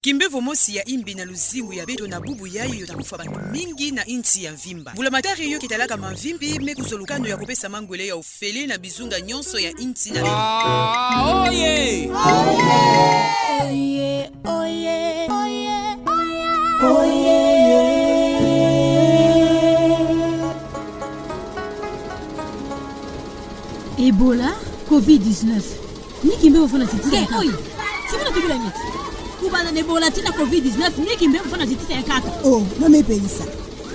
Kimbevo mosi ya imbi na luzingu ya beto na bubu yayo yotakufa bantu mingi na inti ya mvimba. Vula matari yo kitalaka mavimbi mekuzolukano ya kopesa mangwele ya ufele na bizunga nyonso ya inti na lelo. Oye! Oye! Oye! Oye! Oye! Ebola, COVID-19. Niki mbeo fana titisa ya kaka. Oye, simuna tubila nyeti. Kubana Ebola tina COVID-19, niki mbeo fana titisa ya kaka. Oh, mame pelisa.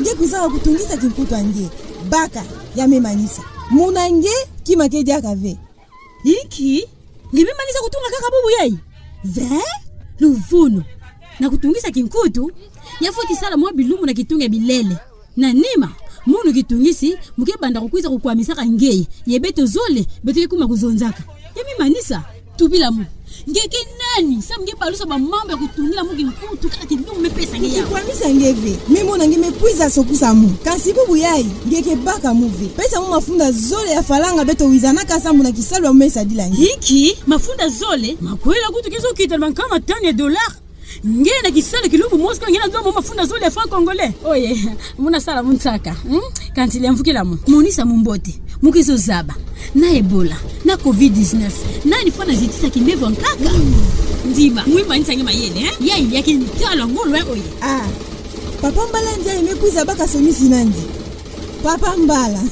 Nge kuzawa kutungisa kimkutu ange. Baka, ya memanisa. Muna nge, kima keji akave. Iki, nge memanisa kutunga kaka bubu yai. Ve, luvuno. Na kutungisa kimkutu, ya foti sala mwa bilumu na kitunga bilele. Na nima, munu kitungisi, muke banda kukwiza kukwamisaka ngeye. Yebeto zole, beto yekuma kuzonzaka. Yemi manisa, tubila mu. Ngeke nani, sa mge balusa ba mambo ya kutungila muki mkutu kaka kilumu mepesa nge yao. Kwamisa ngeve, mimona nge mekwiza sokusa mu. Kasi bubu yai, ngeke baka muve. Pesa mu mafunda zole ya falanga beto wizanaka sambu na kisalu wa mmesa dila nge. Hiki, mafunda zole, makwela kutu kizo kitalman kama tani ya dolar. Ngene na kisale kilubu Moscow ngene ndo mafunda zole ya franc congolais. Oye, muna sala muntaka. Kanti le mvukila mu. Monisa mumbote. Mukizo zaba. Na Ebola, na COVID-19. Na nifana zitisa kimbevo nkaka. Ndima, mwima nitsange mayele, Yai yake ntalo ngolo oye. Ah. Papa mbala ndia imekwiza baka somisi nandi. Papa mbala.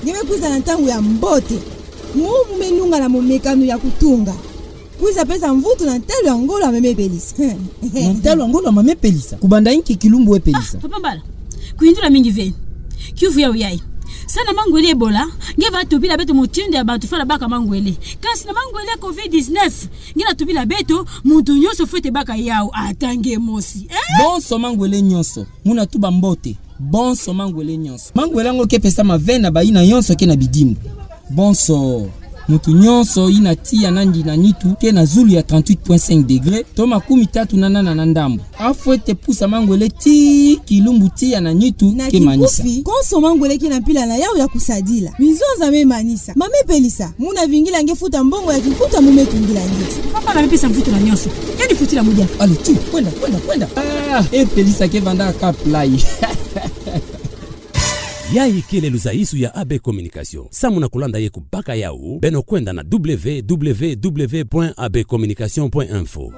Ngimekwiza na ntangu ya mbote. Mumu menunga na momekano ya kutunga. Kwiza pesa mvutu na ntelo ya ngolo ameme pelisa. Ntelo ya ngolo ameme pelisa. Kubanda inki kilumbu we pelisa. Papa mbala. Kuindula mingi veni. Kiuvu ya uyai. Sana mangwele Ebola, ngeva tubila beto mutindo ya bantu fala baka mangwele. Kasi na mangwele COVID-19, ngena tubila beto muntu nyonso fete baka yao atange mosi. Bonso mangwele nyonso. Muna tuba mbote. Bonso mangwele nyonso. Mangwele ngo kepesa mavena ba ina nyonso ke na bidimu. Bonso mutu nyonso ina tia nandi na nitu ke na zulu ya 38.5 degré to makumi tatu na nana na ndambo. Afwete pusa mangwele ti kilumbu tia na nitu na ke manisa. Konso mangwele ki na pila na yao ya kusadila. Mizonza me manisa. Mame pelisa. Muna vingila ngefuta mbongo ya kikuta mume tungila nge. Papa na pesa mfutu na nyonso. Kani futila mudia. Ale tu, kwenda. Pelisa ke vanda kaplai. Yai kile luzaisu ya AB Communication. Samuna kulanda ye kubaka yao. Beno kwenda na www.abcommunication.info.